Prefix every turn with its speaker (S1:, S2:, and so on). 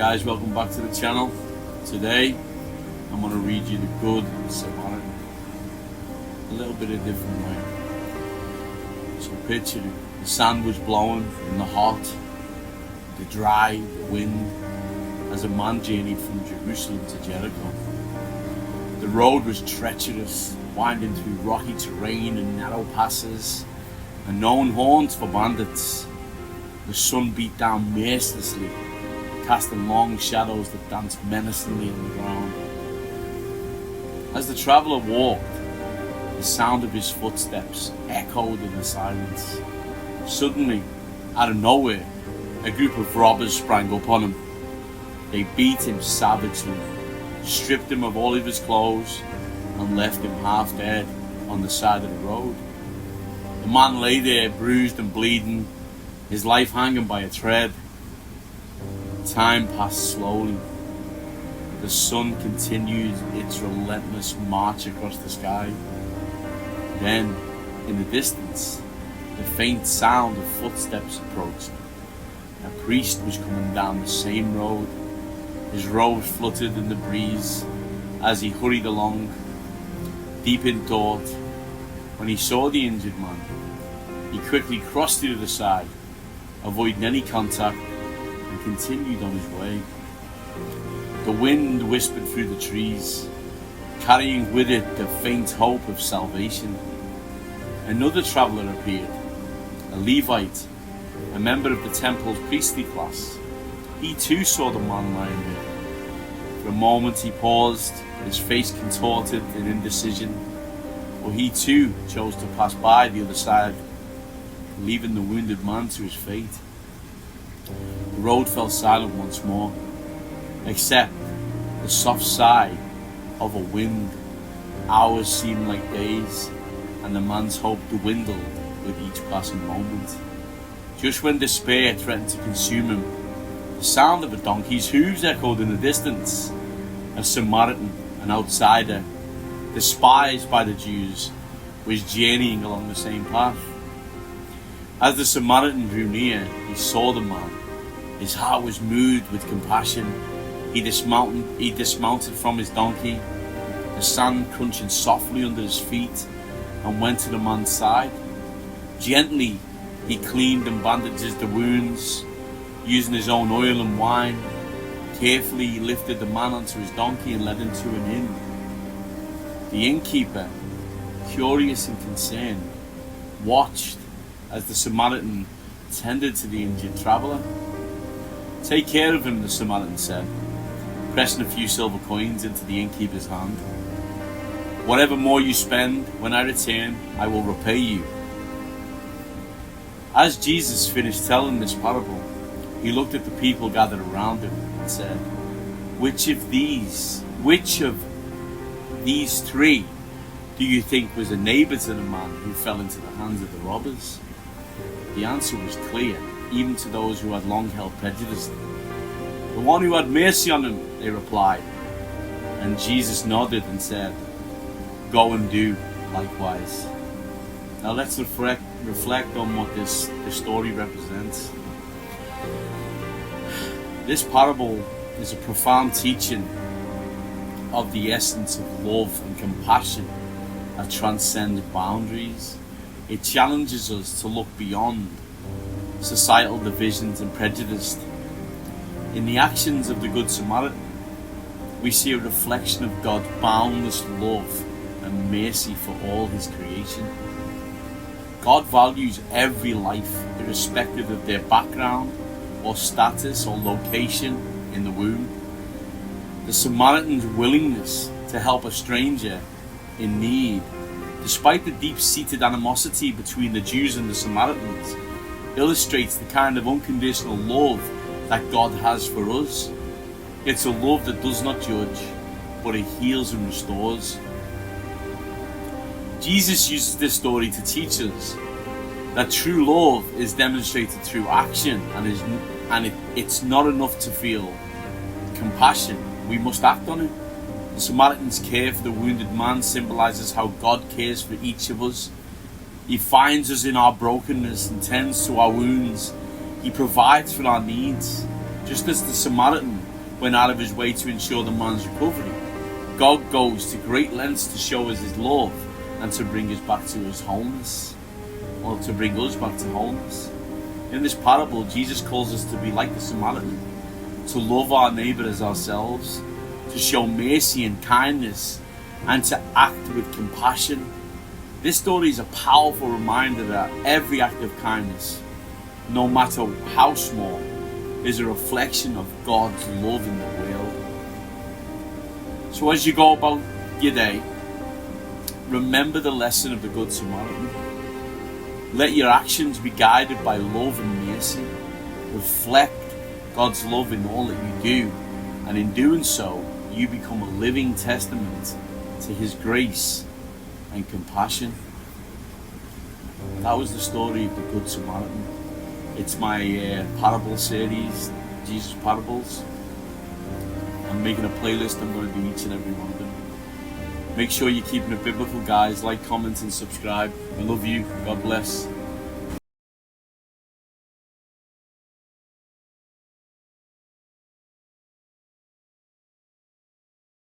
S1: guys, welcome back to the channel. Today I'm going to read you the Good Samaritan a little bit of a different way. So picture it. The sand was blowing in the hot, the dry, the wind, as a man journeyed from Jerusalem to Jericho. The road was treacherous, winding through rocky terrain and narrow passes, and known haunts for bandits. The sun beat down mercilessly, casting long shadows that danced menacingly on the ground. As the traveller walked, the sound of his footsteps echoed in the silence. Suddenly, out of nowhere, a group of robbers sprang up on him. They beat him savagely, stripped him of all of his clothes, and left him half dead on the side of the road. The man lay there, bruised and bleeding, his life hanging by a thread. Time passed slowly. The sun continued its relentless march across the sky. Then, in the distance, the faint sound of footsteps approached. A priest was coming down the same road. His robes fluttered in the breeze as he hurried along, deep in thought. When he saw the injured man, he quickly crossed to the other side, avoiding any contact, and continued on his way. The wind whispered through the trees, carrying with it the faint hope of salvation. Another traveller appeared, a Levite, a member of the temple's priestly class. He too saw the man lying there. For a moment he paused, his face contorted in indecision, for he too chose to pass by the other side, leaving the wounded man to his fate. The road fell silent once more, except the soft sigh of a wind. Hours seemed like days, and the man's hope dwindled with each passing moment. Just when despair threatened to consume him, the sound of a donkey's hooves echoed in the distance. A Samaritan, an outsider, despised by the Jews, was journeying along the same path. As the Samaritan drew near, he saw the man. His heart was moved with compassion. He dismounted from his donkey, the sand crunching softly under his feet, and went to the man's side. Gently, he cleaned and bandaged the wounds, using his own oil and wine. Carefully, he lifted the man onto his donkey and led him to an inn. The innkeeper, curious and concerned, watched as the Samaritan tended to the injured traveller. "Take care of him," the Samaritan said, pressing a few silver coins into the innkeeper's hand. "Whatever more you spend, when I return, I will repay you." As Jesus finished telling this parable, he looked at the people gathered around him and said, Which of these three do you think was a neighbour to the man who fell into the hands of the robbers?" The answer was clear, even to those who had long held prejudice. "The one who had mercy on him," they replied. And Jesus nodded and said, "Go and do likewise." Now let's reflect on what this story represents. This parable is a profound teaching of the essence of love and compassion that transcends boundaries. It challenges us to look beyond societal divisions and prejudice. In the actions of the Good Samaritan, we see a reflection of God's boundless love and mercy for all his creation. God values every life, irrespective of their background or status or location in the womb. The Samaritan's willingness to help a stranger in need, despite the deep-seated animosity between the Jews and the Samaritans, illustrates the kind of unconditional love that God has for us. It's a love that does not judge, but it heals and restores. Jesus uses this story to teach us that true love is demonstrated through action, and it's not enough to feel compassion. We must act on it. The Samaritan's care for the wounded man symbolizes how God cares for each of us. He finds us in our brokenness and tends to our wounds. He provides for our needs. Just as the Samaritan went out of his way to ensure the man's recovery. God goes to great lengths to show us his love and to bring us back to his wholeness, or to bring us back to wholeness. In this parable, Jesus calls us to be like the Samaritan, to love our neighbour as ourselves, to show mercy and kindness, and to act with compassion. This story is a powerful reminder that every act of kindness, no matter how small, is a reflection of God's love in the world. So as you go about your day, remember the lesson of the Good Samaritan. Let your actions be guided by love and mercy. Reflect God's love in all that you do, and in doing so, you become a living testament to his grace and compassion. That was the story of the Good Samaritan. It's my parable series, Jesus Parables. I'm making a playlist. I'm going to do each and every one of them. Make sure you're keeping it biblical, guys. Like, comment and subscribe. I love you. God bless.